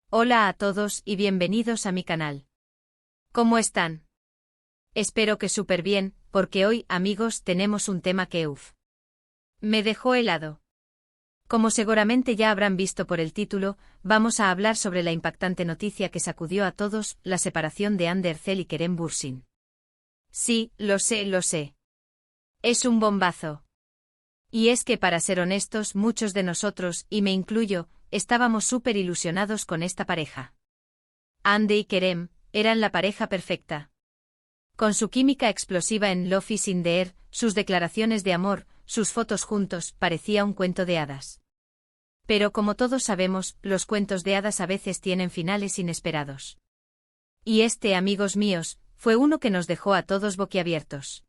Hola a todos y bienvenidos a mi canal. ¿Cómo están? Espero que súper bien, porque hoy, amigos, tenemos un tema que me dejó helado. Como seguramente ya habrán visto por el título, vamos a hablar sobre la impactante noticia que sacudió a todos, la separación de Hande Erçel y Kerem Bürsin. Sí, lo sé. Es un bombazo. Y es que para ser honestos, muchos de nosotros, y me incluyo, estábamos súper ilusionados con esta pareja. Hande y Kerem eran la pareja perfecta. Con su química explosiva en Love is in the Air, sus declaraciones de amor, sus fotos juntos, parecía un cuento de hadas. Pero como todos sabemos, los cuentos de hadas a veces tienen finales inesperados. Y este, amigos míos, fue uno que nos dejó a todos boquiabiertos.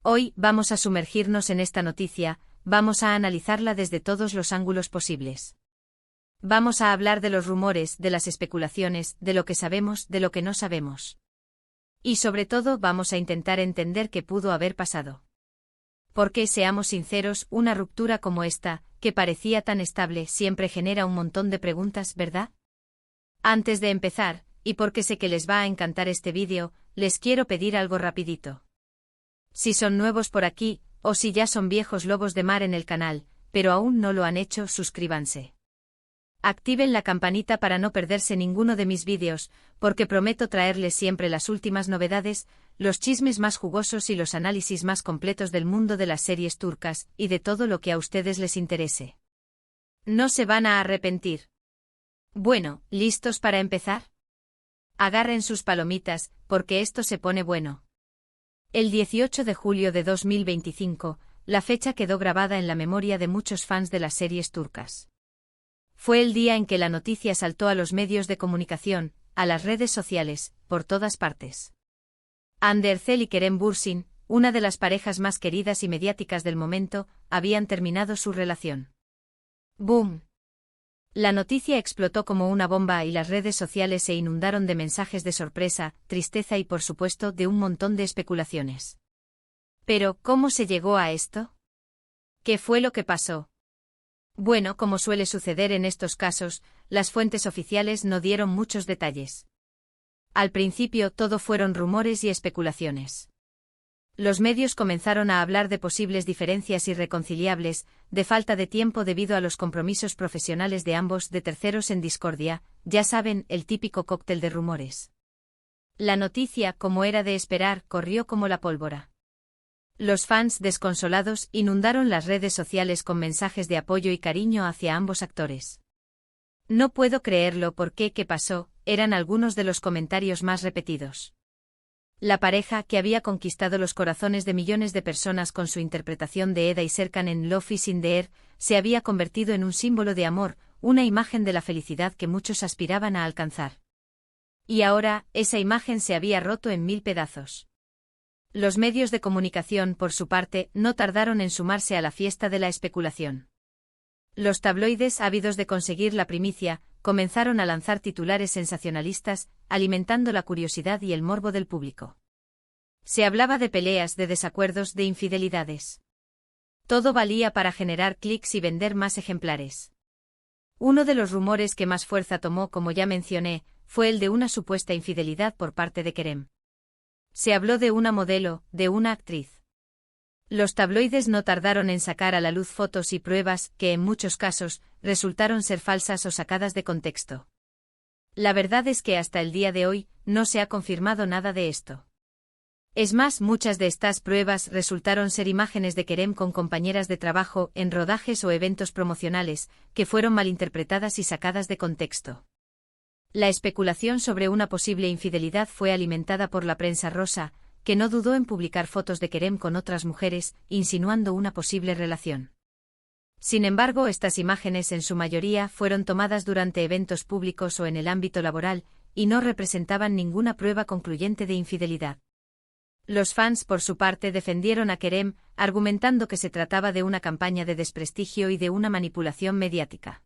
Hoy vamos a sumergirnos en esta noticia, vamos a analizarla desde todos los ángulos posibles. Vamos a hablar de los rumores, de las especulaciones, de lo que sabemos, de lo que no sabemos. Y sobre todo vamos a intentar entender qué pudo haber pasado. Porque, seamos sinceros, una ruptura como esta, que parecía tan estable, siempre genera un montón de preguntas, ¿verdad? Antes de empezar, y porque sé que les va a encantar este vídeo, les quiero pedir algo rapidito. Si son nuevos por aquí, o si ya son viejos lobos de mar en el canal, pero aún no lo han hecho, suscríbanse. Activen la campanita para no perderse ninguno de mis vídeos, porque prometo traerles siempre las últimas novedades, los chismes más jugosos y los análisis más completos del mundo de las series turcas, y de todo lo que a ustedes les interese. No se van a arrepentir. Bueno, ¿listos para empezar? Agarren sus palomitas, porque esto se pone bueno. El 18 de julio de 2025, la fecha quedó grabada en la memoria de muchos fans de las series turcas. Fue el día en que la noticia saltó a los medios de comunicación, a las redes sociales, por todas partes. Hande Erçel y Kerem Bürsin, una de las parejas más queridas y mediáticas del momento, habían terminado su relación. ¡Boom! La noticia explotó como una bomba y las redes sociales se inundaron de mensajes de sorpresa, tristeza y por supuesto de un montón de especulaciones. Pero, ¿cómo se llegó a esto? ¿Qué fue lo que pasó? Bueno, como suele suceder en estos casos, las fuentes oficiales no dieron muchos detalles. Al principio todo fueron rumores y especulaciones. Los medios comenzaron a hablar de posibles diferencias irreconciliables, de falta de tiempo debido a los compromisos profesionales de ambos, de terceros en discordia, ya saben, el típico cóctel de rumores. La noticia, como era de esperar, corrió como la pólvora. Los fans, desconsolados, inundaron las redes sociales con mensajes de apoyo y cariño hacia ambos actores. No puedo creerlo porque ¿qué pasó?, eran algunos de los comentarios más repetidos. La pareja, que había conquistado los corazones de millones de personas con su interpretación de Eda y Serkan en Love is in the Air, se había convertido en un símbolo de amor, una imagen de la felicidad que muchos aspiraban a alcanzar. Y ahora, esa imagen se había roto en mil pedazos. Los medios de comunicación, por su parte, no tardaron en sumarse a la fiesta de la especulación. Los tabloides, ávidos de conseguir la primicia, comenzaron a lanzar titulares sensacionalistas, alimentando la curiosidad y el morbo del público. Se hablaba de peleas, de desacuerdos, de infidelidades. Todo valía para generar clics y vender más ejemplares. Uno de los rumores que más fuerza tomó, como ya mencioné, fue el de una supuesta infidelidad por parte de Kerem. Se habló de una modelo, de una actriz. Los tabloides no tardaron en sacar a la luz fotos y pruebas que, en muchos casos, resultaron ser falsas o sacadas de contexto. La verdad es que hasta el día de hoy, no se ha confirmado nada de esto. Es más, muchas de estas pruebas resultaron ser imágenes de Kerem con compañeras de trabajo en rodajes o eventos promocionales, que fueron malinterpretadas y sacadas de contexto. La especulación sobre una posible infidelidad fue alimentada por la prensa rosa, que no dudó en publicar fotos de Kerem con otras mujeres, insinuando una posible relación. Sin embargo, estas imágenes en su mayoría fueron tomadas durante eventos públicos o en el ámbito laboral, y no representaban ninguna prueba concluyente de infidelidad. Los fans, por su parte, defendieron a Kerem, argumentando que se trataba de una campaña de desprestigio y de una manipulación mediática.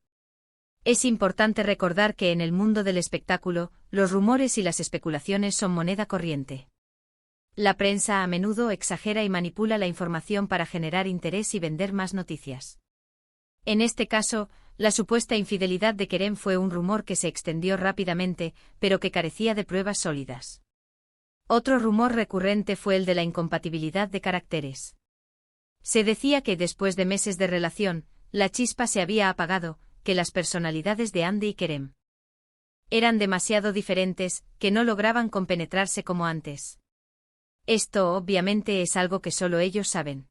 Es importante recordar que en el mundo del espectáculo, los rumores y las especulaciones son moneda corriente. La prensa a menudo exagera y manipula la información para generar interés y vender más noticias. En este caso, la supuesta infidelidad de Kerem fue un rumor que se extendió rápidamente, pero que carecía de pruebas sólidas. Otro rumor recurrente fue el de la incompatibilidad de caracteres. Se decía que después de meses de relación, la chispa se había apagado, que las personalidades de Andy y Kerem eran demasiado diferentes, que no lograban compenetrarse como antes. Esto obviamente es algo que solo ellos saben.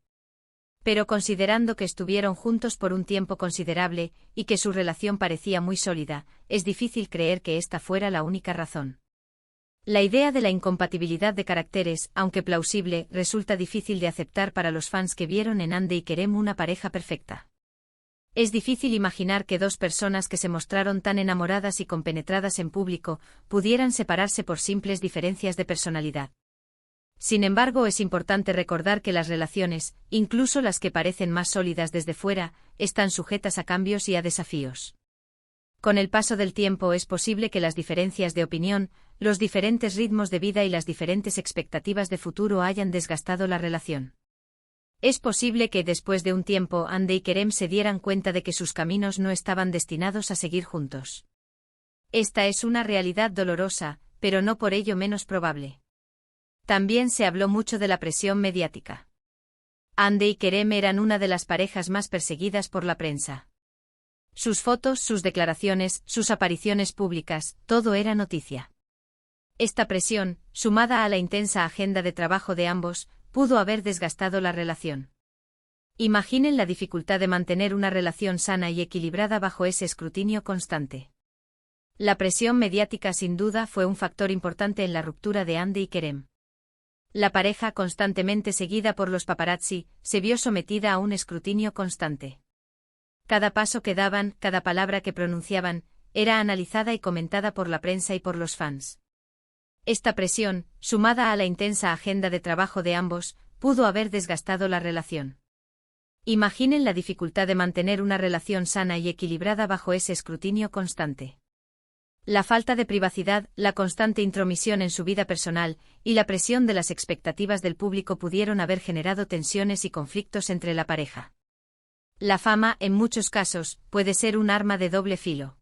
Pero considerando que estuvieron juntos por un tiempo considerable, y que su relación parecía muy sólida, es difícil creer que esta fuera la única razón. La idea de la incompatibilidad de caracteres, aunque plausible, resulta difícil de aceptar para los fans que vieron en Andy y Kerem una pareja perfecta. Es difícil imaginar que dos personas que se mostraron tan enamoradas y compenetradas en público, pudieran separarse por simples diferencias de personalidad. Sin embargo, es importante recordar que las relaciones, incluso las que parecen más sólidas desde fuera, están sujetas a cambios y a desafíos. Con el paso del tiempo es posible que las diferencias de opinión, los diferentes ritmos de vida y las diferentes expectativas de futuro hayan desgastado la relación. Es posible que después de un tiempo Andy y Kerem se dieran cuenta de que sus caminos no estaban destinados a seguir juntos. Esta es una realidad dolorosa, pero no por ello menos probable. También se habló mucho de la presión mediática. Andy y Kerem eran una de las parejas más perseguidas por la prensa. Sus fotos, sus declaraciones, sus apariciones públicas, todo era noticia. Esta presión, sumada a la intensa agenda de trabajo de ambos, pudo haber desgastado la relación. Imaginen la dificultad de mantener una relación sana y equilibrada bajo ese escrutinio constante. La presión mediática sin duda fue un factor importante en la ruptura de Andy y Kerem. La pareja, constantemente seguida por los paparazzi, se vio sometida a un escrutinio constante. Cada paso que daban, cada palabra que pronunciaban, era analizada y comentada por la prensa y por los fans. Esta presión, sumada a la intensa agenda de trabajo de ambos, pudo haber desgastado la relación. Imaginen la dificultad de mantener una relación sana y equilibrada bajo ese escrutinio constante. La falta de privacidad, la constante intromisión en su vida personal, y la presión de las expectativas del público pudieron haber generado tensiones y conflictos entre la pareja. La fama, en muchos casos, puede ser un arma de doble filo.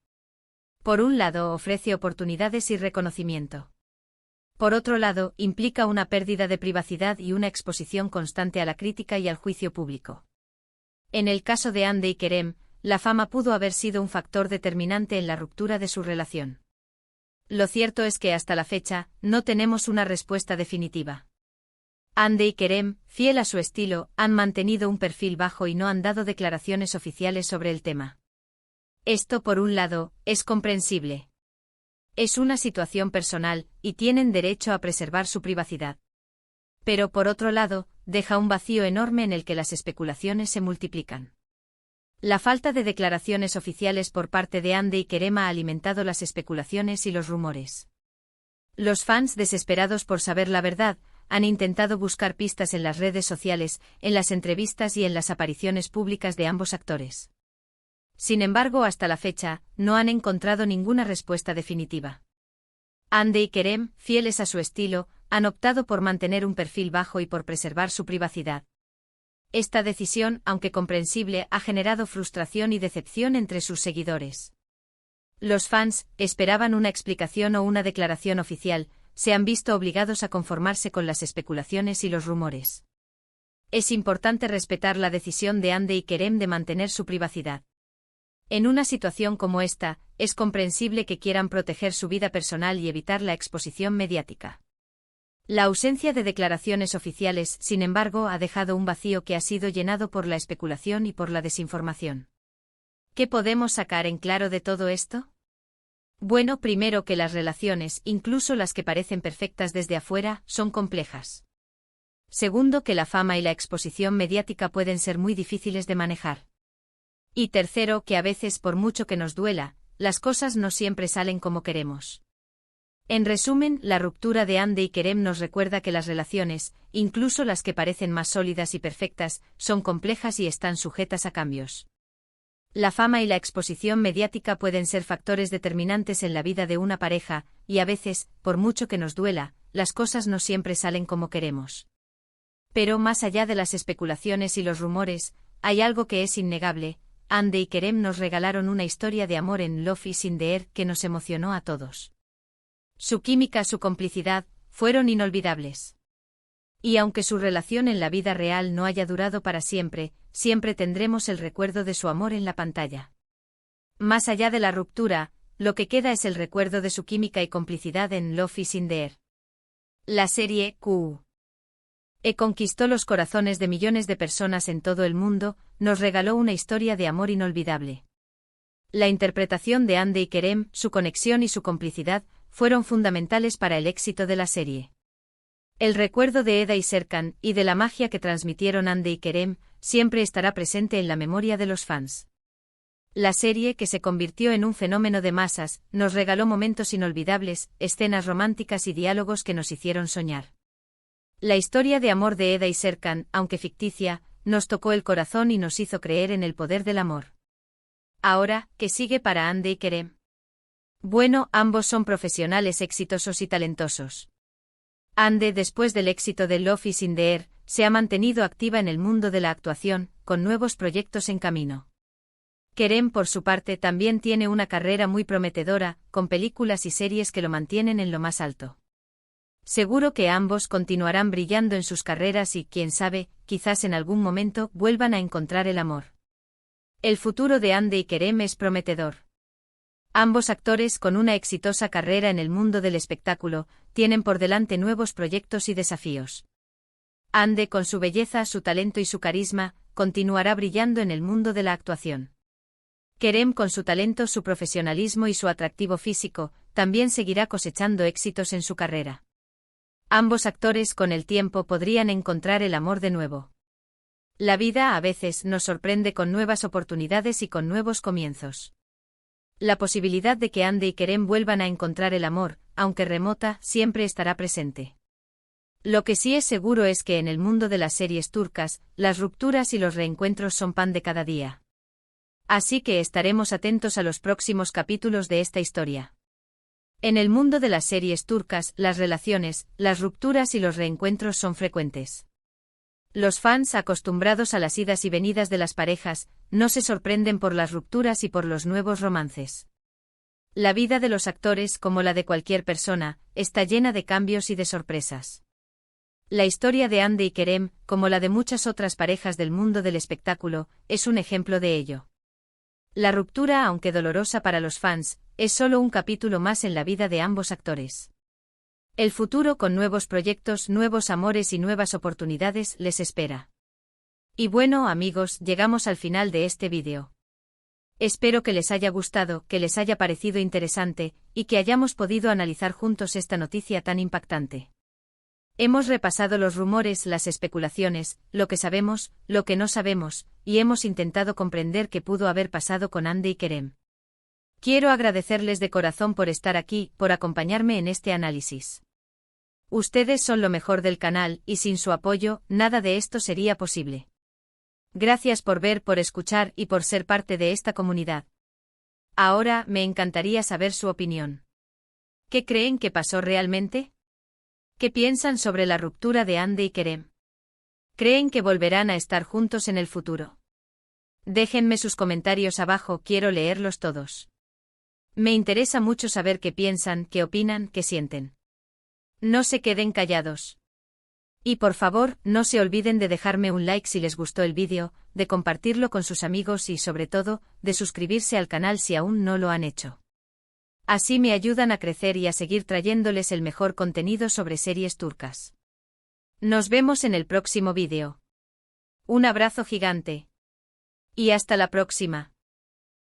Por un lado, ofrece oportunidades y reconocimiento. Por otro lado, implica una pérdida de privacidad y una exposición constante a la crítica y al juicio público. En el caso de Andy y Kerem, la fama pudo haber sido un factor determinante en la ruptura de su relación. Lo cierto es que hasta la fecha, no tenemos una respuesta definitiva. Andy y Kerem, fiel a su estilo, han mantenido un perfil bajo y no han dado declaraciones oficiales sobre el tema. Esto, por un lado, es comprensible. Es una situación personal, y tienen derecho a preservar su privacidad. Pero por otro lado, deja un vacío enorme en el que las especulaciones se multiplican. La falta de declaraciones oficiales por parte de Andy y Kerem ha alimentado las especulaciones y los rumores. Los fans, desesperados por saber la verdad, han intentado buscar pistas en las redes sociales, en las entrevistas y en las apariciones públicas de ambos actores. Sin embargo, hasta la fecha, no han encontrado ninguna respuesta definitiva. Andy y Kerem, fieles a su estilo, han optado por mantener un perfil bajo y por preservar su privacidad. Esta decisión, aunque comprensible, ha generado frustración y decepción entre sus seguidores. Los fans esperaban una explicación o una declaración oficial, se han visto obligados a conformarse con las especulaciones y los rumores. Es importante respetar la decisión de Andy y Kerem de mantener su privacidad. En una situación como esta, es comprensible que quieran proteger su vida personal y evitar la exposición mediática. La ausencia de declaraciones oficiales, sin embargo, ha dejado un vacío que ha sido llenado por la especulación y por la desinformación. ¿Qué podemos sacar en claro de todo esto? Bueno, primero que las relaciones, incluso las que parecen perfectas desde afuera, son complejas. Segundo, que la fama y la exposición mediática pueden ser muy difíciles de manejar. Y tercero, que a veces, por mucho que nos duela, las cosas no siempre salen como queremos. En resumen, la ruptura de Andy y Kerem nos recuerda que las relaciones, incluso las que parecen más sólidas y perfectas, son complejas y están sujetas a cambios. La fama y la exposición mediática pueden ser factores determinantes en la vida de una pareja, y a veces, por mucho que nos duela, las cosas no siempre salen como queremos. Pero más allá de las especulaciones y los rumores, hay algo que es innegable: Hande y Kerem nos regalaron una historia de amor en Love is in the Air que nos emocionó a todos. Su química, su complicidad, fueron inolvidables. Y aunque su relación en la vida real no haya durado para siempre, siempre tendremos el recuerdo de su amor en la pantalla. Más allá de la ruptura, lo que queda es el recuerdo de su química y complicidad en Love is in the Air. La serie que conquistó los corazones de millones de personas en todo el mundo, nos regaló una historia de amor inolvidable. La interpretación de Hande y Kerem, su conexión y su complicidad, fueron fundamentales para el éxito de la serie. El recuerdo de Eda y Serkan, y de la magia que transmitieron Hande y Kerem, siempre estará presente en la memoria de los fans. La serie, que se convirtió en un fenómeno de masas, nos regaló momentos inolvidables, escenas románticas y diálogos que nos hicieron soñar. La historia de amor de Eda y Serkan, aunque ficticia, nos tocó el corazón y nos hizo creer en el poder del amor. Ahora, ¿qué sigue para Hande y Kerem? Bueno, ambos son profesionales exitosos y talentosos. Hande, después del éxito de Love is in the Air, se ha mantenido activa en el mundo de la actuación, con nuevos proyectos en camino. Kerem, por su parte, también tiene una carrera muy prometedora, con películas y series que lo mantienen en lo más alto. Seguro que ambos continuarán brillando en sus carreras y, quién sabe, quizás en algún momento vuelvan a encontrar el amor. El futuro de Hande y Kerem es prometedor. Ambos actores, con una exitosa carrera en el mundo del espectáculo, tienen por delante nuevos proyectos y desafíos. Hande, con su belleza, su talento y su carisma, continuará brillando en el mundo de la actuación. Kerem, con su talento, su profesionalismo y su atractivo físico, también seguirá cosechando éxitos en su carrera. Ambos actores con el tiempo podrían encontrar el amor de nuevo. La vida a veces nos sorprende con nuevas oportunidades y con nuevos comienzos. La posibilidad de que Hande y Kerem vuelvan a encontrar el amor, aunque remota, siempre estará presente. Lo que sí es seguro es que en el mundo de las series turcas, las rupturas y los reencuentros son pan de cada día. Así que estaremos atentos a los próximos capítulos de esta historia. En el mundo de las series turcas, las relaciones, las rupturas y los reencuentros son frecuentes. Los fans, acostumbrados a las idas y venidas de las parejas, no se sorprenden por las rupturas y por los nuevos romances. La vida de los actores, como la de cualquier persona, está llena de cambios y de sorpresas. La historia de Hande y Kerem, como la de muchas otras parejas del mundo del espectáculo, es un ejemplo de ello. La ruptura, aunque dolorosa para los fans, es solo un capítulo más en la vida de ambos actores. El futuro, con nuevos proyectos, nuevos amores y nuevas oportunidades, les espera. Y bueno, amigos, llegamos al final de este vídeo. Espero que les haya gustado, que les haya parecido interesante, y que hayamos podido analizar juntos esta noticia tan impactante. Hemos repasado los rumores, las especulaciones, lo que sabemos, lo que no sabemos, y hemos intentado comprender qué pudo haber pasado con Hande y Kerem. Quiero agradecerles de corazón por estar aquí, por acompañarme en este análisis. Ustedes son lo mejor del canal, y sin su apoyo, nada de esto sería posible. Gracias por ver, por escuchar y por ser parte de esta comunidad. Ahora, me encantaría saber su opinión. ¿Qué creen que pasó realmente? ¿Qué piensan sobre la ruptura de Hande y Kerem? ¿Creen que volverán a estar juntos en el futuro? Déjenme sus comentarios abajo, quiero leerlos todos. Me interesa mucho saber qué piensan, qué opinan, qué sienten. No se queden callados. Y por favor, no se olviden de dejarme un like si les gustó el vídeo, de compartirlo con sus amigos y sobre todo, de suscribirse al canal si aún no lo han hecho. Así me ayudan a crecer y a seguir trayéndoles el mejor contenido sobre series turcas. Nos vemos en el próximo vídeo. Un abrazo gigante. Y hasta la próxima.